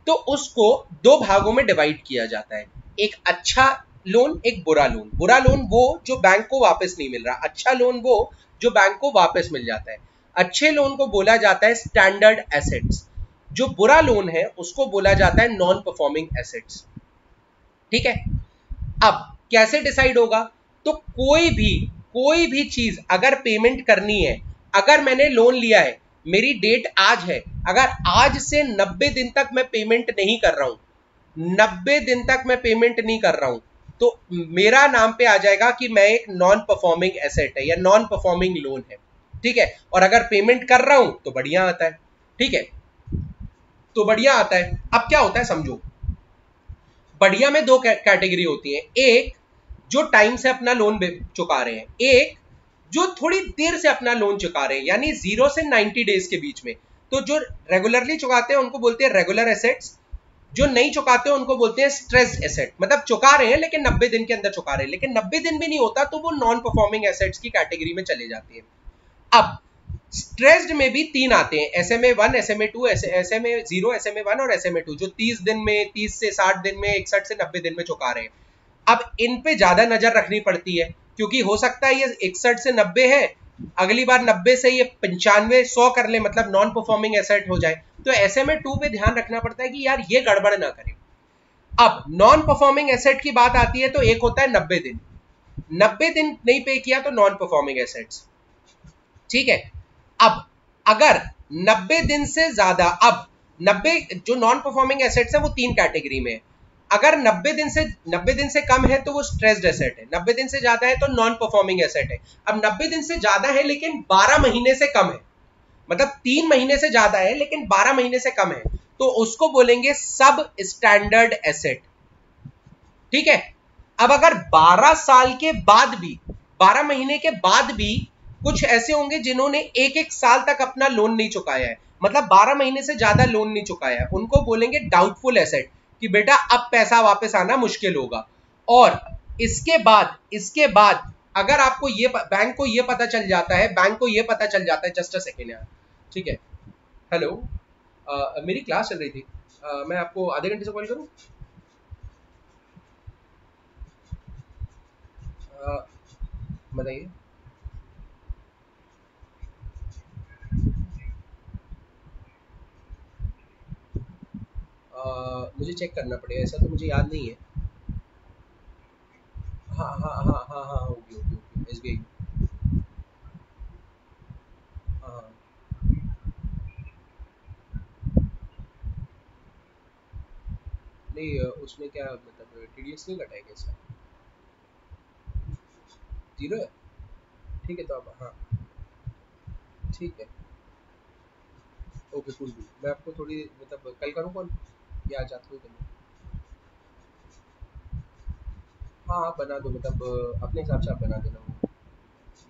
तो उसको दो भागों में डिवाइड किया जाता है, एक अच्छा लोन, एक बुरा लोन। बुरा लोन वो जो बैंक को वापस नहीं मिल रहा, अच्छा लोन वो जो बैंक को वापस मिल जाता है। अच्छे लोन को बोला जाता है स्टैंडर्ड एसेट्स, जो बुरा लोन है उसको बोला जाता है नॉन परफॉर्मिंग एसेट्स। ठीक है, अब कैसे डिसाइड होगा, तो कोई भी चीज अगर पेमेंट करनी है, अगर मैंने लोन लिया है, मेरी डेट आज है, अगर आज से 90 दिन तक मैं पेमेंट नहीं कर रहा हूं, 90 दिन तक मैं पेमेंट नहीं कर रहा हूं, तो मेरा नाम पे आ जाएगा कि मैं एक नॉन परफॉर्मिंग एसेट है या नॉन परफॉर्मिंग लोन है। ठीक है, और अगर पेमेंट कर रहा हूं तो बढ़िया आता है। ठीक है, तो बढ़िया आता है। अब क्या होता है समझो, बढ़िया में दो कैटेगरी होती है, एक जो टाइम से अपना लोन चुका रहे हैं, एक जो थोड़ी देर से अपना लोन चुका रहे हैं, यानी 0 से 90 डेज के बीच में। तो जो रेगुलरली चुकाते हैं उनको बोलते हैं रेगुलर एसेट्स, जो नहीं चुकाते हैं उनको बोलते हैं स्ट्रेस्ड एसेट। मतलब चुका रहे हैं लेकिन 90 दिन के अंदर चुका रहे हैं, लेकिन 90 दिन भी नहीं होता तो वो नॉन परफॉर्मिंग एसेट्स की कैटेगरी में चले जाती है। अब स्ट्रेस्ड में भी 3 आते हैं, SMA1, SMA2, SMA0, SMA1 और SMA2, जो 30 दिन में, 30 से 60 दिन में, 61 से 90 दिन में चुका रहे हैं। अब इन पे ज्यादा नजर रखनी पड़ती है, क्योंकि हो सकता है ये 61 से 90 है, अगली बार 90 से ये 95, 100 कर ले, मतलब नॉन परफॉर्मिंग एसेट हो जाए। तो SMA2 पे ध्यान रखना पड़ता है कि यार ये गड़बड़ ना करे। अब नॉन परफॉर्मिंग एसेट की बात आती है तो एक होता है 90 दिन, 90 दिन नहीं पे किया तो नॉन परफॉर्मिंग एसेट्स। ठीक है, अब अगर 90 दिन से ज्यादा, अब 90 जो नॉन परफॉर्मिंग एसेट्स है वो 3 कैटेगरी में है। अगर 90 दिन से कम है तो वो स्ट्रेस्ड एसेट है, 90 दिन से ज्यादा है तो नॉन परफॉर्मिंग एसेट है। अब 90 दिन से ज्यादा है लेकिन 12 महीने से कम है, मतलब 3 महीने से ज्यादा है लेकिन 12 महीने से कम है, तो उसको बोलेंगे सब स्टैंडर्ड एसेट। ठीक है, अब अगर 12 साल के बाद भी, 12 महीने के बाद भी कुछ ऐसे होंगे जिन्होंने एक साल तक अपना लोन नहीं चुकाया है, मतलब 12 महीने से ज्यादा लोन नहीं चुकाया है, उनको बोलेंगे डाउटफुल एसेट, कि बेटा अब पैसा वापस आना मुश्किल होगा। और इसके बाद अगर आपको ये बैंक को ये पता चल जाता है, जस्ट अ सेकेंड यार, ठीक है, हेलो, मेरी क्लास चल रही थी, मैं आपको आधे घंटे से कॉल करूं? बताइए। मुझे चेक करना पड़ेगा, ऐसा तो मुझे याद नहीं है। हाँ हाँ हाँ हाँ हाँ, होगी होगी होगी, SBI। हाँ हाँ। नहीं, उसमें क्या मतलब TDS नहीं कटाएगा इसका? जीरो है? ठीक है, तो आप, हाँ, ठीक है, ओके कूल कूल। मैं आपको थोड़ी मतलब कल करूँ कॉल या आज आपको ही करूँ? हाँ आप बना दो, मतलब अपने हिसाब से आप बना देना वो,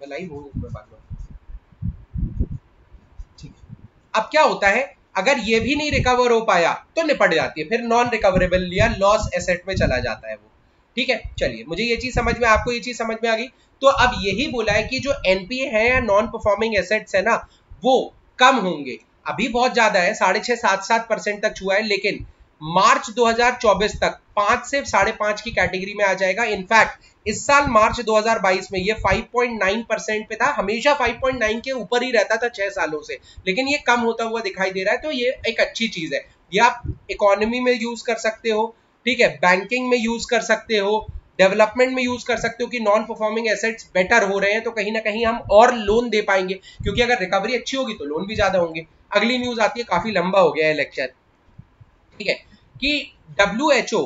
मैं लाइव हूँ, मैं बात में। ठीक है, अब क्या होता है, अगर ये भी नहीं रिकवर हो पाया तो निपट जाती है, फिर नॉन रिकवरेबल या लॉस एसेट में चला जाता है वो। ठीक है, चलिए, मुझे ये चीज समझ में, आपको ये चीज समझ में आ गई। तो अब यही बोला है कि जो NPA है या नॉन परफॉर्मिंग एसेट्स है ना, वो कम होंगे। अभी बहुत ज्यादा है, 6.5 7% तक छुआ है, लेकिन मार्च 2024 तक 5 से 5.5 की कैटेगरी में आ जाएगा। इनफैक्ट इस साल मार्च 2022 में ये 5.9% पे था, हमेशा 5.9 के ऊपर ही रहता था 6 सालों से, लेकिन ये कम होता हुआ दिखाई दे रहा है। तो ये एक अच्छी चीज है, ये आप इकोनॉमी में यूज कर सकते हो, ठीक है, बैंकिंग में यूज कर सकते हो, डेवलपमेंट में यूज कर सकते हो कि नॉन परफॉर्मिंग एसेट्स बेटर हो रहे हैं तो कहीं ना कहीं हम और लोन दे पाएंगे, क्योंकि अगर रिकवरी अच्छी होगी तो लोन भी ज्यादा होंगे। अगली न्यूज आती है, काफी लंबा हो गया है लेक्चर, ठीक है, कि WHO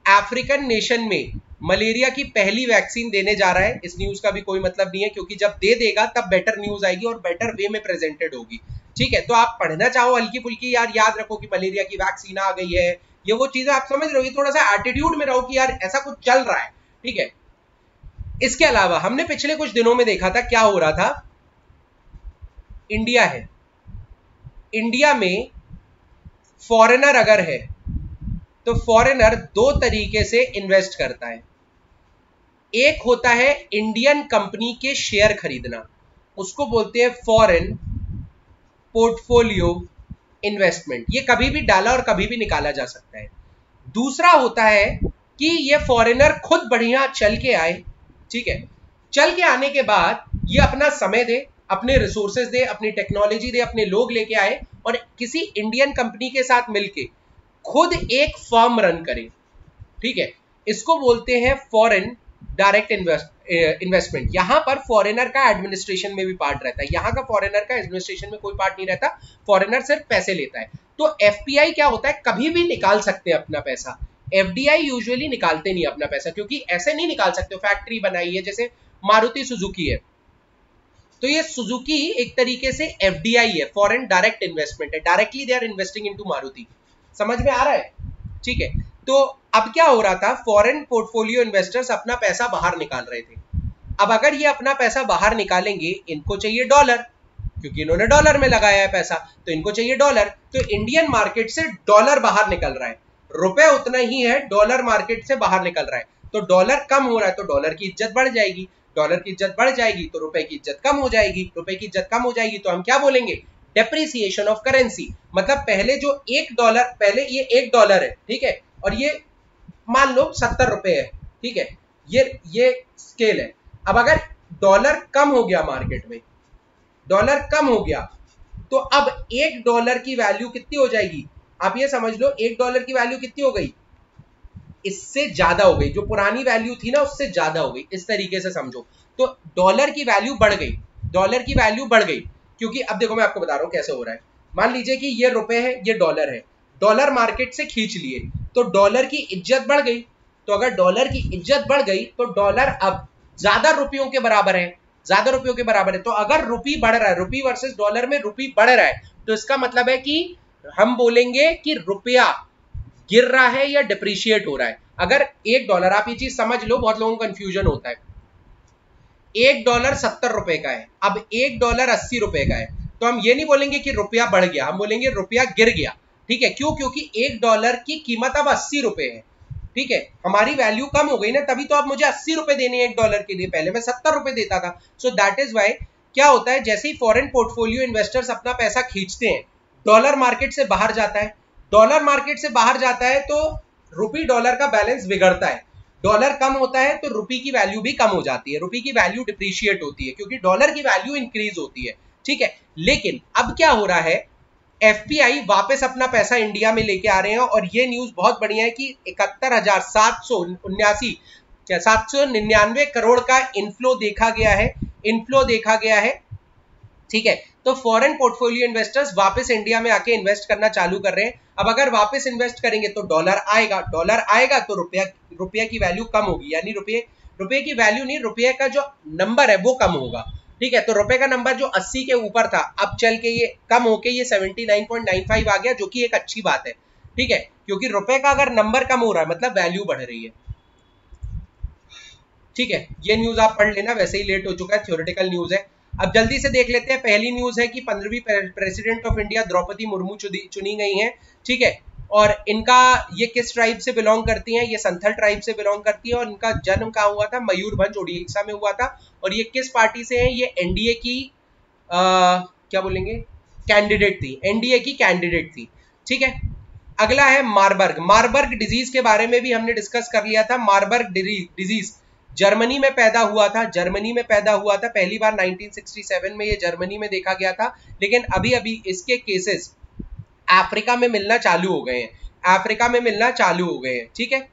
अफ्रीकन नेशन में मलेरिया की पहली वैक्सीन देने जा रहा है। इस न्यूज का भी कोई मतलब नहीं है, क्योंकि जब दे देगा तब बेटर न्यूज आएगी और बेटर वे में प्रेजेंटेड होगी, ठीक है। तो आप पढ़ना चाहो हल्की फुल्की, यार याद रखो कि मलेरिया की वैक्सीन आ गई है, ये वो चीजें आप समझ रहे हो, थोड़ा सा एटीट्यूड में रहो कि यार ऐसा कुछ चल रहा है, ठीक है। इसके अलावा हमने पिछले कुछ दिनों में देखा था क्या हो रहा था, इंडिया है, इंडिया में फॉरेनर अगर है तो फॉरेनर दो तरीके से इन्वेस्ट करता है। एक होता है इंडियन कंपनी के शेयर खरीदना, उसको बोलते हैं फॉरेन पोर्टफोलियो इन्वेस्टमेंट, ये कभी भी डाला और कभी भी निकाला जा सकता है। दूसरा होता है कि ये फॉरेनर खुद बढ़िया चल के आए, ठीक है, चल के आने के बाद ये अपना समय दे, अपने रिसोर्सेज दे, अपनी टेक्नोलॉजी दे, अपने लोग लेके आए और किसी इंडियन कंपनी के साथ मिलके खुद एक फर्म रन करे, ठीक है। इसको बोलते हैं फॉरेन डायरेक्ट इन्वेस्टमेंट। यहां पर फॉरेनर का एडमिनिस्ट्रेशन में भी पार्ट रहता है, यहां का फॉरेनर का एडमिनिस्ट्रेशन में कोई पार्ट नहीं रहता, फॉरेनर सिर्फ पैसे लेता है। तो एफपीआई क्या होता है, कभी भी निकाल सकते हैं अपना पैसा, एफडीआई यूजुअली निकालते नहीं अपना पैसा, क्योंकि ऐसे नहीं निकाल सकते। फैक्ट्री बनाई है, जैसे मारुति सुजुकी है, तो ये सुजुकी एक तरीके से एफडीआई है, फॉरेन डायरेक्ट इन्वेस्टमेंट है, directly they are investing into Maruti. समझ में आ रहा है, ठीक है। तो अब क्या हो रहा था, फॉरेन पोर्टफोलियो इन्वेस्टर्स अपना पैसा बाहर निकाल रहे थे। अब अगर ये अपना पैसा बाहर निकालेंगे, इनको चाहिए डॉलर, क्योंकि इन्होंने डॉलर में लगाया है पैसा, तो इनको चाहिए डॉलर। तो इंडियन मार्केट से डॉलर बाहर निकल रहा है, रुपए उतना ही है, डॉलर मार्केट से बाहर निकल रहा है। तो डॉलर कम हो रहा है तो डॉलर की इज्जत बढ़ जाएगी, डॉलर की इज्जत बढ़ जाएगी तो रुपए की इज्जत कम हो जाएगी, रुपए की इज्जत कम हो जाएगी तो हम क्या बोलेंगे, डेप्रिसिएशन ऑफ करेंसी। मतलब पहले जो $1, पहले ये $1 है, ठीक है, और ये मान लो 70 रुपए है, ठीक है, ये स्केल है। अब अगर डॉलर कम हो गया मार्केट में, डॉलर कम हो गया, तो अब $1 की वैल्यू कितनी हो जाएगी, आप ये समझ लो $1 की वैल्यू कितनी हो गई, इससे ज्यादा हो गई, जो पुरानी वैल्यू थी ना उससे ज्यादा हो गई, इस तरीके से समझो। तो डॉलर की वैल्यू बढ़ गई, डॉलर की वैल्यू बढ़ गई, क्योंकि अब देखो मैं आपको बता रहा हूं कैसे हो रहा है। मान लीजिए कि ये रुपए है, ये डॉलर है, डॉलर मार्केट से खींच लिए तो डॉलर की इज्जत बढ़ गई। तो अगर डॉलर की इज्जत बढ़ गई तो डॉलर अब ज्यादा रुपयों के बराबर है, ज्यादा रुपयों के बराबर है। तो अगर रुपी बढ़ रहा है, रुपी वर्सेस डॉलर में रुपी बढ़ रहा है, तो इसका मतलब है कि हम बोलेंगे कि रुपया गिर रहा है या डिप्रिशिएट हो रहा है। अगर $1, आप ये चीज समझ लो, बहुत लोगों को कंफ्यूजन होता है, $1 70 रुपए का है, अब $1 80 रुपए का है, तो हम ये नहीं बोलेंगे कि रुपया बढ़ गया, हम बोलेंगे रुपया गिर गया, ठीक है। क्यों, क्योंकि $1 की कीमत अब 80 रुपए है, ठीक है, हमारी वैल्यू कम हो गई ना, तभी तो अब मुझे 80 रुपए देने हैं $1 के लिए, पहले मैं 70 रुपए देता था। सो दैट इज वाई क्या होता है, जैसे ही फॉरेन पोर्टफोलियो इन्वेस्टर्स अपना पैसा खींचते हैं, डॉलर मार्केट से बाहर जाता है, डॉलर मार्केट से बाहर जाता है तो रुपी डॉलर का बैलेंस बिगड़ता है, डॉलर कम होता है तो रुपी की वैल्यू भी कम हो जाती है, रुपी की वैल्यू डिप्रिशिएट होती है, क्योंकि डॉलर की वैल्यू इंक्रीज होती है, ठीक है। लेकिन अब क्या हो रहा है, एफपीआई वापस अपना पैसा इंडिया में लेके आ रहे हैं, और ये न्यूज बहुत बढ़िया है कि 799 करोड़ का इनफ्लो देखा गया है, इनफ्लो देखा गया है, ठीक है। तो फॉरेन पोर्टफोलियो इन्वेस्टर्स वापस इंडिया में आके इन्वेस्ट करना चालू कर रहे हैं। अब अगर वापस इन्वेस्ट करेंगे तो डॉलर आएगा, डॉलर आएगा तो रुपया की वैल्यू कम होगी, यानी रुपये की वैल्यू नहीं, रुपये का जो नंबर है वो कम होगा, ठीक है। तो रुपए का नंबर जो 80 के ऊपर था, अब चल के ये कम होके ये 79.95 आ गया, जो कि एक अच्छी बात है, ठीक है, क्योंकि रुपए का अगर नंबर कम हो रहा है मतलब वैल्यू बढ़ रही है, ठीक है। ये न्यूज आप पढ़ लेना, वैसे ही लेट हो चुका है, थ्योरेटिकल न्यूज है। अब जल्दी से देख लेते हैं। पहली न्यूज है कि 15वीं president of India Droupadi Murmu चुनी गई हैं, ठीक है, और इनका ये किस ट्राइब से बिलोंग करती हैं, ये संथल ट्राइब से बिलोंग करती है, और इनका जन्म कहाँ हुआ था, मयूरभंज ओडिशा में हुआ था, और ये किस पार्टी से है, ये एनडीए की क्या बोलेंगे, कैंडिडेट थी, एनडीए की कैंडिडेट थी, ठीक है। अगला है मारबर्ग। मारबर्ग डिजीज के बारे में भी हमने डिस्कस कर लिया था। मारबर्ग डिजीज जर्मनी में पैदा हुआ था, जर्मनी में पैदा हुआ था पहली बार 1967 में ये जर्मनी में देखा गया था, लेकिन अभी अभी इसके केसेस अफ्रीका में मिलना चालू हो गए हैं, अफ्रीका में मिलना चालू हो गए हैं। ठीक है,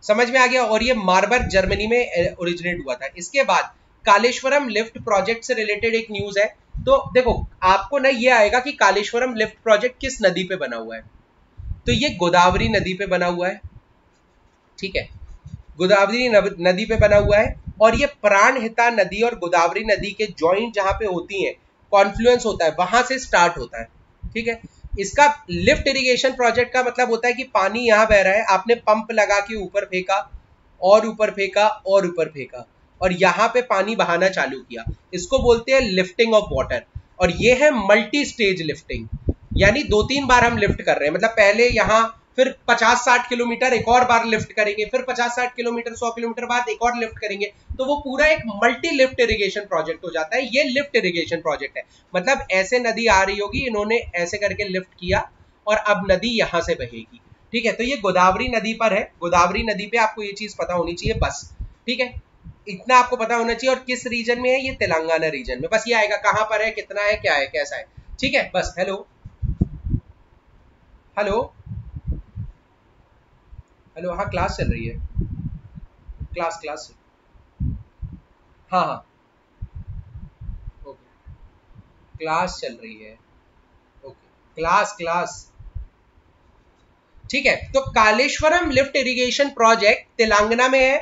समझ में आ गया। और ये मारबर्ग जर्मनी में ओरिजिनेट हुआ था। इसके बाद कालेश्वरम लिफ्ट प्रोजेक्ट से रिलेटेड एक न्यूज है। तो देखो आपको ना ये आएगा कि कालेश्वरम लिफ्ट प्रोजेक्ट किस नदी पे बना हुआ है, तो ये गोदावरी नदी पे बना हुआ है। ठीक है, गोदावरी नदी पे बना हुआ है, और ये प्राणहिता नदी और गोदावरी नदी के जॉइंट जहां पे होती हैं, कॉन्फ्लुएंस होता है, वहां से स्टार्ट होता है। ठीक है, इसका लिफ्ट इरिगेशन प्रोजेक्ट का मतलब होता है कि पानी यहां बह रहा है, आपने पंप लगा के ऊपर फेंका और ऊपर फेंका और ऊपर फेंका, और यहां पे पानी बहाना चालू किया, इसको बोलते हैं लिफ्टिंग ऑफ वाटर। और ये है मल्टी स्टेज लिफ्टिंग, यानी 2-3 बार हम लिफ्ट कर रहे हैं। मतलब पहले यहां, फिर 50-60 किलोमीटर एक और बार लिफ्ट करेंगे, फिर 50-60 किलोमीटर 100 किलोमीटर बाद एक और लिफ्ट करेंगे, तो वो पूरा एक मल्टी लिफ्ट इरिगेशन प्रोजेक्ट हो जाता है। ये लिफ्ट इरिगेशन प्रोजेक्ट है, मतलब ऐसे नदी आ रही होगी, इन्होंने ऐसे करके लिफ्ट किया और अब नदी यहां से बहेगी। ठीक है, तो ये गोदावरी नदी पर है, गोदावरी नदी पे आपको ये चीज पता होनी चाहिए बस। ठीक है, इतना आपको पता होना चाहिए। और किस रीजन में है, ये तेलंगाना रीजन में, बस ये आएगा कहां पर है, कितना है, क्या है, कैसा है। ठीक है, बस। हेलो हेलो हेलो, हाँ क्लास चल रही है, क्लास। हाँ हाँ, ओके, क्लास चल रही है, ओके, क्लास। ठीक है, तो Kaleshwaram lift irrigation project Telangana में है,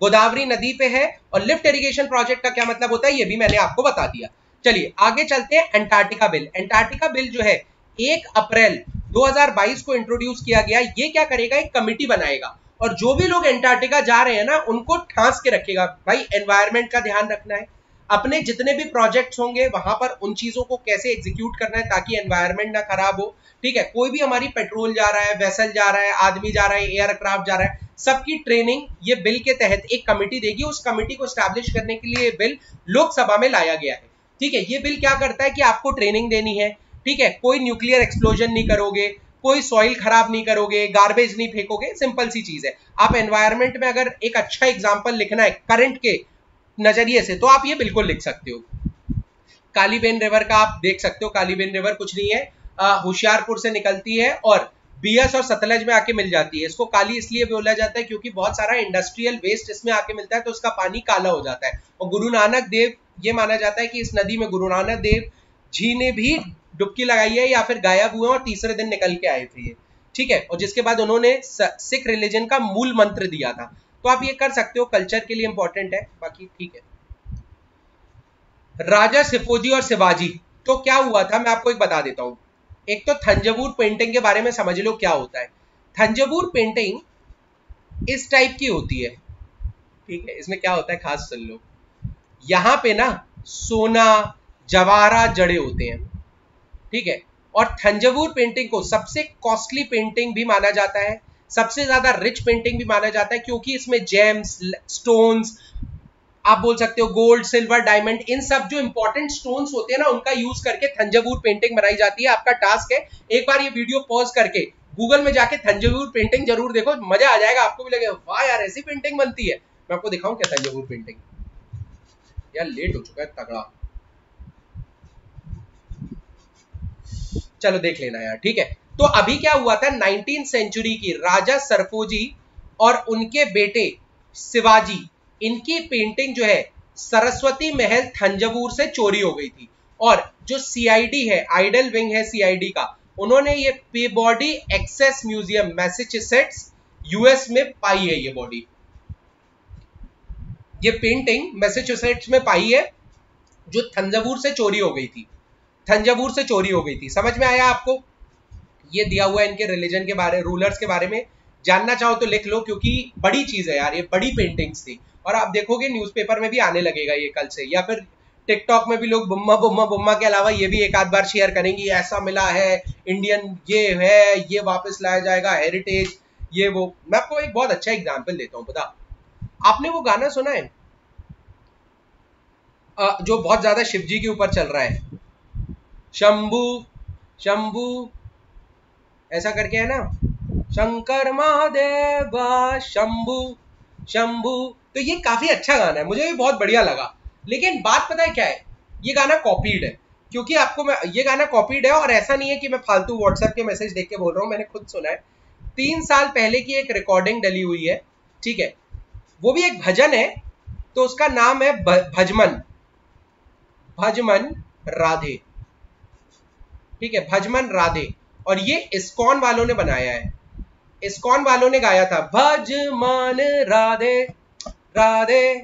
गोदावरी नदी पे है, और लिफ्ट इरिगेशन प्रोजेक्ट का क्या मतलब होता है ये भी मैंने आपको बता दिया। चलिए आगे चलते हैं। Antarctica bill. अंटार्कटिका बिल जो है 1 अप्रैल 2022 को इंट्रोड्यूस किया गया। ये क्या करेगा, एक कमिटी बनाएगा, और जो भी लोग अंटार्कटिका जा रहे हैं ना, उनको ठांस के रखेगा, भाई एनवायरमेंट का ध्यान रखना है, अपने जितने भी प्रोजेक्ट्स होंगे वहां पर उन चीजों को कैसे एग्जीक्यूट करना है ताकि एनवायरमेंट ना खराब हो। ठीक है, कोई भी हमारी पेट्रोल जा रहा है, वेसल जा रहा है, आदमी जा रहा है, एयरक्राफ्ट जा रहा है, सबकी ट्रेनिंग ये बिल के तहत एक कमिटी देगी। उस कमिटी को स्टैब्लिश करने के लिए ये बिल लोकसभा में लाया गया है। ठीक है, ये बिल क्या करता है कि आपको ट्रेनिंग देनी है। ठीक है, कोई न्यूक्लियर एक्सप्लोजन नहीं करोगे, कोई सॉइल खराब नहीं करोगे, गार्बेज नहीं फेंकोगे, सिंपल सी चीज है। आप एनवायरमेंट में अगर एक अच्छा एग्जाम्पल लिखना है करंट के नजरिए से, तो आप ये बिल्कुल लिख सकते हो। कालीबेन रिवर का आप देख सकते हो, कालीबेन रिवर कुछ नहीं है, होशियारपुर से निकलती है और बियस और सतलज में आके मिल जाती है। इसको काली इसलिए बोला जाता है क्योंकि बहुत सारा इंडस्ट्रियल वेस्ट इसमें आके मिलता है, तो उसका पानी काला हो जाता है। और गुरु नानक देव, ये माना जाता है कि इस नदी में गुरु नानक देव जी ने भी डुबकी लगाई है या फिर गायब हुए और तीसरे दिन निकल के आए थे ये। ठीक है, और जिसके बाद उन्होंने सिख रिलीजन का मूल मंत्र दिया था। तो आप ये कर सकते हो, कल्चर के लिए इंपॉर्टेंट है, बाकी ठीक है। राजा सिफोजी और शिवाजी, तो क्या हुआ था मैं आपको एक बता देता हूं। एक तो थंजावुर पेंटिंग के बारे में समझ लो क्या होता है। थंजावुर पेंटिंग इस टाइप की होती है। ठीक है, इसमें क्या होता है खास सुन लो। यहां पे ना सोना जवाहरात जड़े होते हैं। ठीक है, और थंजावुर पेंटिंग को सबसे कॉस्टली पेंटिंग भी माना जाता है, सबसे ज्यादा रिच पेंटिंग भी माना जाता है, क्योंकि इसमें जेम्स, स्टोन्स, आप बोल सकते हो गोल्ड, सिल्वर, डायमंड, इन सब जो इंपॉर्टेंट स्टोन्स होते हैं ना, उनका यूज करके थंजावुर पेंटिंग बनाई जाती है। आपका टास्क है एक बार ये वीडियो पॉज करके गूगल में जाके थंजावुर पेंटिंग जरूर देखो, मजा आ जाएगा, आपको भी लगेगा वाह यार ऐसी पेंटिंग बनती है। मैं आपको दिखाऊं क्या थंजावुर पेंटिंग, यार लेट हो चुका है तगड़ा, चलो देख लेना यार। ठीक है, तो अभी क्या हुआ था, 19वीं सेंचुरी की राजा सरफोजी और उनके बेटे शिवाजी, इनकी पेंटिंग जो है सरस्वती महल थंजावुर से चोरी हो गई थी। और जो सीआईडी है, आइडल विंग है सीआईडी का, उन्होंने ये पेबॉडी एक्सेस म्यूजियम मैसेच्यूसेट्स यूएस में पाई है। ये बॉडी, ये पेंटिंग मैसेच्यूसेट्स में पाई है, जो थंजावुर से चोरी हो गई थी, थंजावुर से चोरी हो गई थी। समझ में आया आपको। ये दिया हुआ है इनके रिलीजन के बारे, रूलर्स के बारे में जानना चाहो तो लिख लो, क्योंकि बड़ी चीज है यार, ये बड़ी पेंटिंग्स थी। और आप देखोगे न्यूज़पेपर में भी आने लगेगा ये कल से, या फिर टिकटॉक में भी लोग बुम्मा बुम्मा बुम्मा के अलावा ये भी एक आध बार शेयर करेंगे, ऐसा मिला है इंडियन, ये है, ये वापस लाया जाएगा, हेरिटेज, ये वो। मैं आपको एक बहुत अच्छा एग्जाम्पल देता हूँ। पता, आपने वो गाना सुना है जो बहुत ज्यादा शिवजी के ऊपर चल रहा है, शंभू शंभू, ऐसा करके है ना, शंकर महादेव शंभू शंभू। तो ये काफी अच्छा गाना है, मुझे भी बहुत बढ़िया लगा। लेकिन बात पता है क्या है, ये गाना कॉपीड है। क्योंकि आपको मैं, ये गाना कॉपीड है और ऐसा नहीं है कि मैं फालतू व्हाट्सएप के मैसेज देख के बोल रहा हूँ, मैंने खुद सुना है। 3 साल पहले की एक रिकॉर्डिंग डली हुई है, ठीक है, वो भी एक भजन है, तो उसका नाम है भजमन, भजमन राधे, ठीक है, भजमन राधे। और ये इस्कॉन वालों ने बनाया है, इस्कॉन वालों ने गाया था भजमन राधे राधे।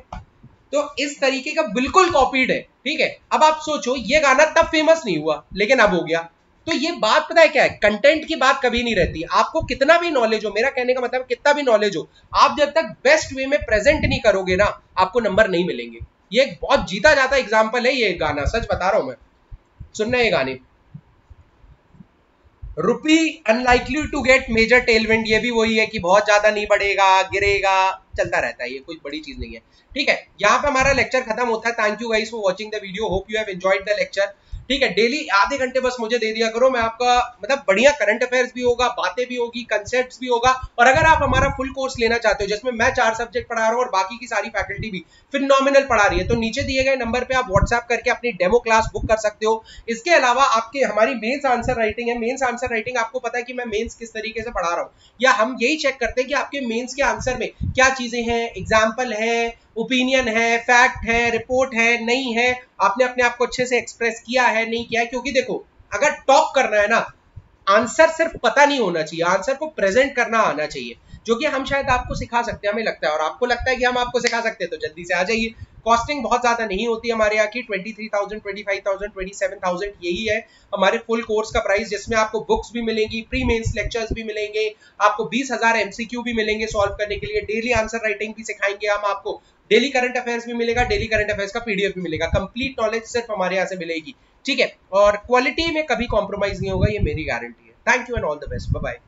तो इस तरीके का बिल्कुल कॉपीड है, ठीक है। अब आप सोचो, ये गाना तब फेमस नहीं हुआ लेकिन अब हो गया। तो ये बात पता है क्या है, कंटेंट की बात कभी नहीं रहती। आपको कितना भी नॉलेज हो, मेरा कहने का मतलब कितना भी नॉलेज हो, आप जब तक बेस्ट वे में प्रेजेंट नहीं करोगे ना, आपको नंबर नहीं मिलेंगे। ये एक बहुत जीता जाता एग्जाम्पल है ये गाना, सच बता रहा हूं मैं। सुनना ये गाने, rupee unlikely to get major tailwind, ये भी वही है कि बहुत ज्यादा नहीं बढ़ेगा, गिरेगा, चलता रहता है, ये कोई बड़ी चीज नहीं है, ठीक है। यहाँ पे हमारा लेक्चर खत्म होता है। Thank you guys for watching the video, hope you have enjoyed the lecture, ठीक है। डेली आधे घंटे बस मुझे दे दिया करो, मैं आपका मतलब बढ़िया करंट अफेयर्स भी होगा, बातें भी होगी, कंसेप्ट्स भी होगा। और अगर आप हमारा फुल कोर्स लेना चाहते हो जिसमें मैं 4 सब्जेक्ट पढ़ा रहा हूँ और बाकी की सारी फैकल्टी भी फिनोमिनल पढ़ा रही है, तो नीचे दिए गए नंबर पे आप व्हाट्सएप करके अपनी डेमो क्लास बुक कर सकते हो। इसके अलावा आपके हमारी मेंस आंसर राइटिंग है, मेंस आंसर राइटिंग आपको पता है कि मैं मेंस किस तरीके से पढ़ा रहा हूँ, या हम यही चेक करते हैं कि आपके मेंस के आंसर में क्या चीजें हैं, एग्जाम्पल है, ओपिनियन है, फैक्ट है, रिपोर्ट है, नहीं है, आपने अपने आप को अच्छे से एक्सप्रेस किया है, नहीं किया है। क्योंकि देखो, अगर टॉप करना है ना, आंसर सिर्फ पता नहीं होना चाहिए, आंसर को प्रेजेंट करना आना चाहिए, जो कि हम शायद आपको सिखा सकते हैं, हमें लगता है। और आपको लगता है कि हम आपको सिखा सकते हैं, तो जल्दी से आ जाइए। कॉस्टिंग बहुत ज्यादा नहीं होती हमारे यहाँ की, 23,000, 25,000, 27,000 यही है हमारे फुल कोर्स का प्राइस, जिसमें आपको बुक्स भी मिलेंगी, प्री मेंस लेक्चर्स भी मिलेंगे, आपको 20,000 एमसीक्यू भी मिलेंगे सॉल्व करने के लिए, डेली आंसर राइटिंग भी सिखाएंगे हम आपको, डेली करंट अफेयर्स भी मिलेगा, डेली करंट अफेयर्स का पीडीएफ भी मिलेगा, कंप्लीट नॉलेज सिर्फ हमारे यहाँ से मिलेगी, ठीक है। और क्वालिटी में कभी कॉम्प्रोमाइज नहीं होगा, ये मेरी गारंटी है। Thank you and all the best, bye bye.